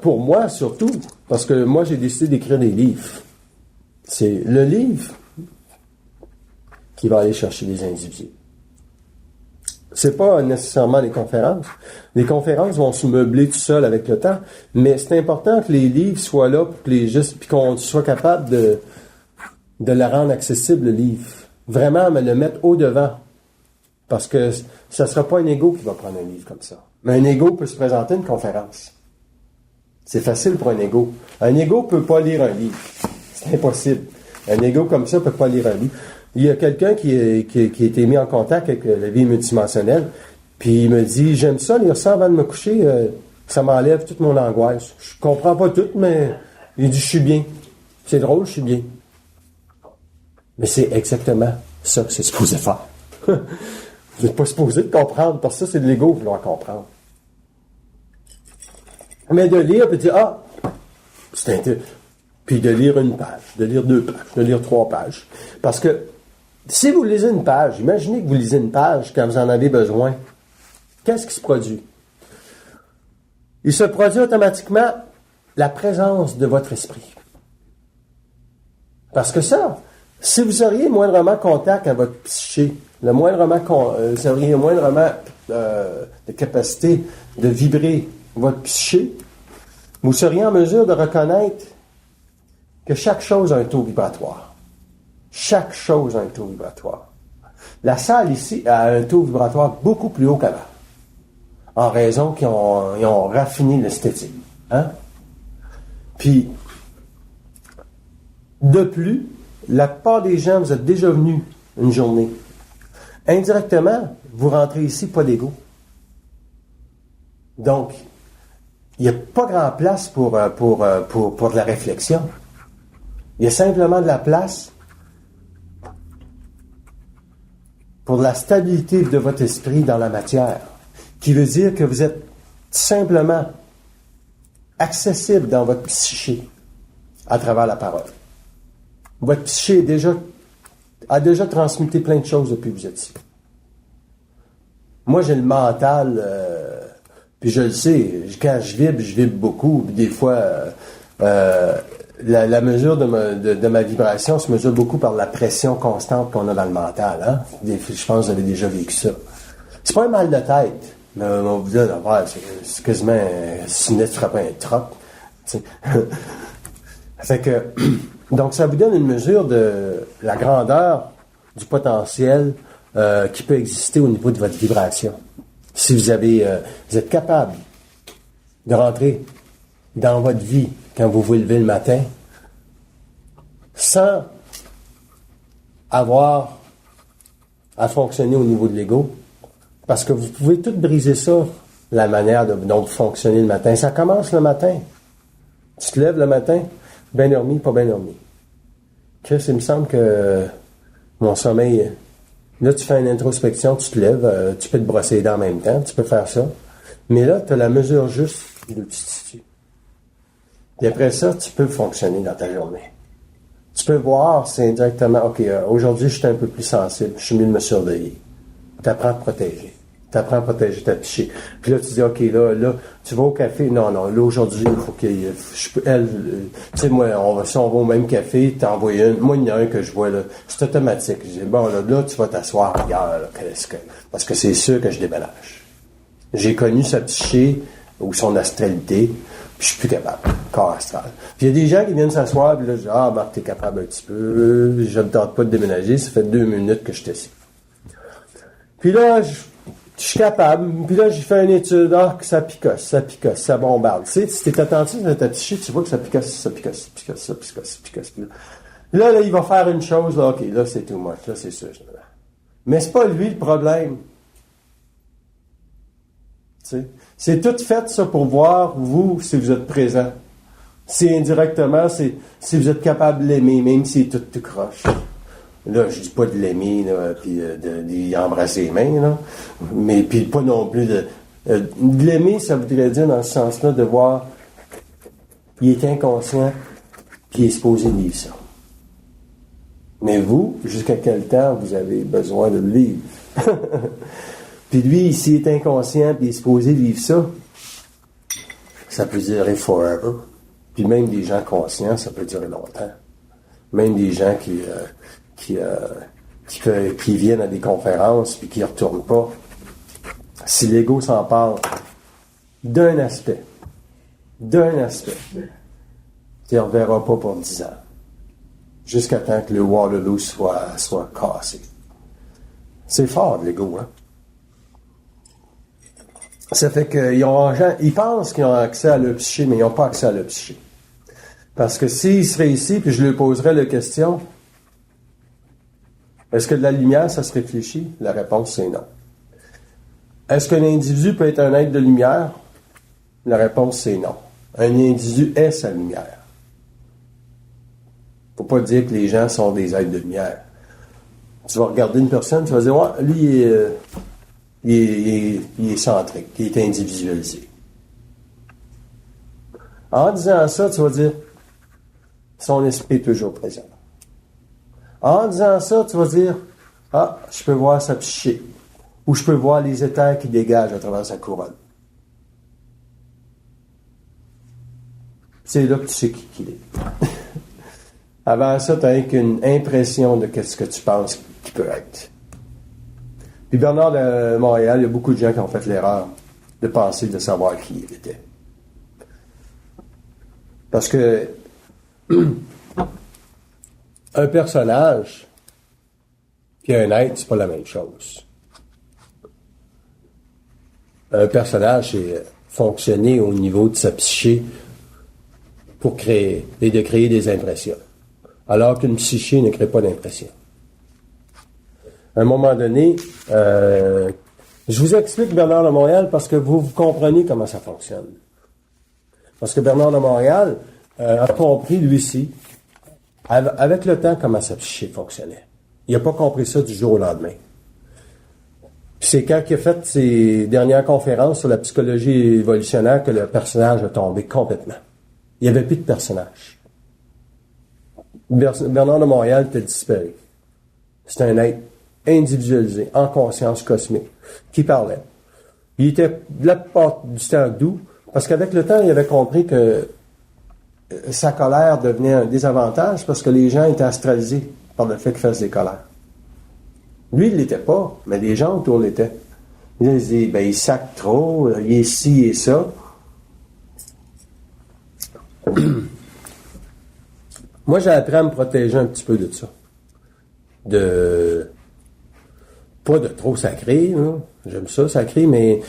pour moi surtout, parce que moi j'ai décidé d'écrire des livres. C'est le livre qui va aller chercher les individus. C'est pas nécessairement les conférences. Les conférences vont se meubler tout seul avec le temps, mais c'est important que les livres soient là pour que puis qu'on soit capable de le rendre accessible, le livre. Vraiment, me le mettre au devant. Parce que ça ne sera pas un ego qui va prendre un livre comme ça. Mais un ego peut se présenter à une conférence. C'est facile pour un ego. Un ego ne peut pas lire un livre. C'est impossible. Un ego comme ça ne peut pas lire un livre. Il y a quelqu'un qui a été mis en contact avec la vie multidimensionnelle, puis il me dit, j'aime ça, lire ça avant de me coucher, ça m'enlève toute mon angoisse. Je comprends pas tout, mais il dit, je suis bien. C'est drôle, je suis bien. Mais c'est exactement ça que c'est supposé faire. Vous n'êtes pas supposé de comprendre, parce que ça, c'est de l'ego vouloir comprendre. Mais de lire, puis de dire, puis de lire une page, de lire 2 pages, de lire 3 pages. Parce que si vous lisez une page, imaginez que vous lisez une page quand vous en avez besoin. Qu'est-ce qui se produit? Il se produit automatiquement la présence de votre esprit. Parce que ça, si vous auriez moindrement contact à votre psyché, vous auriez moindrement de capacité de vibrer votre psyché, vous seriez en mesure de reconnaître que chaque chose a un taux vibratoire. Chaque chose a un taux vibratoire. La salle ici a un taux vibratoire beaucoup plus haut qu'avant. En raison qu'ils ont raffiné l'esthétique. Hein? Puis, de plus, la plupart des gens, vous êtes déjà venus une journée. Indirectement, vous rentrez ici, pas d'ego. Donc, il n'y a pas grand place pour de la réflexion. Il y a simplement de la place pour la stabilité de votre esprit dans la matière, qui veut dire que vous êtes simplement accessible dans votre psyché à travers la parole. Votre psyché a déjà transmuté plein de choses depuis que vous êtes ici. Moi, j'ai le mental, puis je le sais, quand je vibre beaucoup, puis des fois, la mesure de ma vibration se mesure beaucoup par la pression constante qu'on a dans le mental. Hein? Je pense que vous avez déjà vécu ça. C'est pas un mal de tête, mais on vous dit, c'est quasiment si tu frappes un troc. Fait que, donc, ça vous donne une mesure de la grandeur du potentiel qui peut exister au niveau de votre vibration. Si vous êtes capable de rentrer dans votre vie quand vous vous levez le matin, sans avoir à fonctionner au niveau de l'ego, parce que vous pouvez tout briser ça, la manière dont vous fonctionnez le matin. Ça commence le matin. Tu te lèves le matin, bien dormi, pas bien dormi. Chris, il me semble que mon sommeil... Là, tu fais une introspection, tu te lèves, tu peux te brosser les dents en même temps, tu peux faire ça. Mais là, tu as la mesure juste de tu te situes. Puis après ça, tu peux fonctionner dans ta journée. Tu peux voir, c'est indirectement, OK, aujourd'hui, je suis un peu plus sensible, je suis mieux de me surveiller. Tu apprends à te protéger. Tu apprends à protéger ta psyché. Puis là, tu dis, OK, là, tu vas au café. Non, là, aujourd'hui, il faut qu'il y ait... tu sais, moi, si on va au même café, t'en vois une. Moi, il y en a un que je vois, là. C'est automatique. Je dis, bon, là, tu vas t'asseoir ailleurs, là, parce que c'est sûr que je déménage. J'ai connu sa psyché ou son astralité, puis je suis plus capable. Corps astral. Puis il y a des gens qui viennent s'asseoir, puis là, je dis, Marc, t'es capable un petit peu. Je ne tente pas de déménager. Ça fait 2 minutes que je t'essaie. Puis là, je suis capable. Puis là, j'ai fait une étude. Que ça picosse, ça bombarde. Tu sais, si t'es attentif à ta psyché, tu vois que ça picosse. Puis là, il va faire une chose. Là, OK, là, c'est tout much. Là, c'est sûr. Mais c'est pas lui le problème. Tu sais, c'est tout fait, ça, pour voir, vous, si vous êtes présent. C'est indirectement, si vous êtes capable de l'aimer, même s'il est tout croche. Là, je dis pas de l'aimer, là, puis d'y embrasser les mains, là. Mais puis pas non plus de l'aimer, ça voudrait dire dans ce sens-là de voir il est inconscient, puis il est supposé vivre ça. Mais vous, jusqu'à quel temps vous avez besoin de le vivre? Puis lui, s'il est inconscient, puis il est supposé vivre ça, ça peut durer forever. Puis même des gens conscients, ça peut durer longtemps. Même des gens qui viennent à des conférences puis qui ne retournent pas. Si l'ego s'empare d'un aspect, tu ne reverras pas pour 10 ans. Jusqu'à temps que le Waterloo soit cassé. C'est fort, l'ego, hein? Ça fait qu'ils pensent qu'ils ont accès à leur psyché, mais ils n'ont pas accès à leur psyché. Parce que s'ils seraient ici, puis je leur poserais la question, est-ce que de la lumière, ça se réfléchit? La réponse, c'est non. Est-ce qu'un individu peut être un être de lumière? La réponse, c'est non. Un individu est sa lumière. Faut pas dire que les gens sont des êtres de lumière. Tu vas regarder une personne, tu vas dire, ouais, lui, il est centrique, il est individualisé. En disant ça, tu vas dire, son esprit est toujours présent. En disant ça, tu vas dire, je peux voir sa psyché, ou je peux voir les éthers qui dégagent à travers sa couronne. C'est là que tu sais qui il est. Avant ça, tu n'as qu'une impression de ce que tu penses qu'il peut être. Puis Bernard de Montréal, il y a beaucoup de gens qui ont fait l'erreur de penser de savoir qui il était. Parce que un personnage et un être, c'est pas la même chose. Un personnage, c'est fonctionner au niveau de sa psyché pour créer et de créer des impressions. Alors qu'une psyché ne crée pas d'impression. À un moment donné, je vous explique Bernard de Montréal parce que vous comprenez comment ça fonctionne. Parce que Bernard de Montréal a compris, lui aussi, avec le temps, comment sa psyché fonctionnait. Il n'a pas compris ça du jour au lendemain. Puis c'est quand il a fait ses dernières conférences sur la psychologie évolutionnaire que le personnage a tombé complètement. Il n'y avait plus de personnage. Bernard de Montréal était disparu. C'était un être individualisé, en conscience cosmique, qui parlait. Il était la plupart du temps doux, parce qu'avec le temps, il avait compris que sa colère devenait un désavantage parce que les gens étaient astralisés par le fait qu'il fasse des colères. Lui, il ne l'était pas, mais les gens autour l'étaient. Ils disaient, il sac trop, il est ci et ça. Moi, j'ai appris à me protéger un petit peu de ça. pas de trop sacré, là. J'aime ça, sacré, mais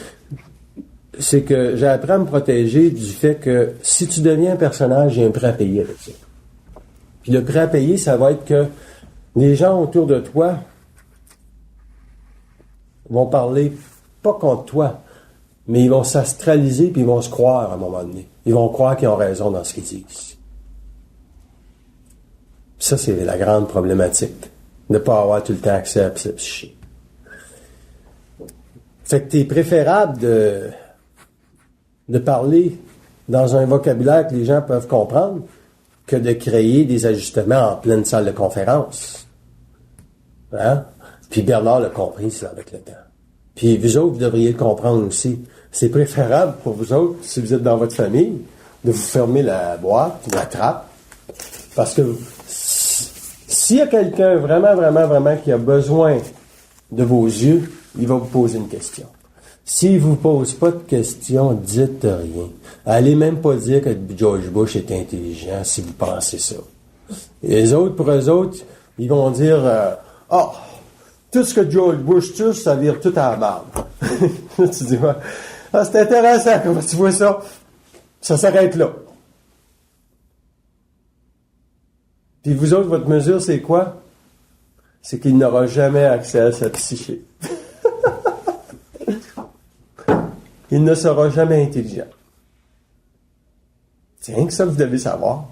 c'est que j'ai appris à me protéger du fait que si tu deviens un personnage, il y a un prix à payer avec ça. Puis le prix à payer, ça va être que les gens autour de toi vont parler pas contre toi, mais ils vont s'astraliser puis ils vont se croire à un moment donné. Ils vont croire qu'ils ont raison dans ce qu'ils disent. Ça, c'est la grande problématique. De ne pas avoir tout le temps accès à sa psyché. Fait que c'est préférable de parler dans un vocabulaire que les gens peuvent comprendre que de créer des ajustements en pleine salle de conférence. Hein? Puis Bernard l'a compris, ça, avec le temps. Puis vous autres, vous devriez le comprendre aussi. C'est préférable pour vous autres, si vous êtes dans votre famille, de vous fermer la boîte, la trappe, parce que s'il y a quelqu'un vraiment qui a besoin de vos yeux, il va vous poser une question. S'il ne vous pose pas de question, dites rien. Allez même pas dire que George Bush est intelligent si vous pensez ça. Et les autres, pour eux autres, ils vont dire tout ce que George Bush touche, ça vire tout à la barbe. Tu dis, c'est intéressant, comment tu vois ça? Ça s'arrête là. Puis vous autres, votre mesure, c'est quoi? C'est qu'il n'aura jamais accès à sa psyché. Il ne sera jamais intelligent. C'est rien que ça que vous devez savoir.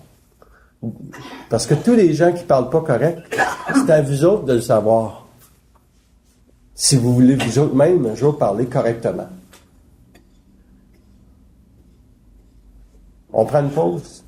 Parce que tous les gens qui parlent pas correct, c'est à vous autres de le savoir. Si vous voulez vous autres même un jour parler correctement. On prend une pause.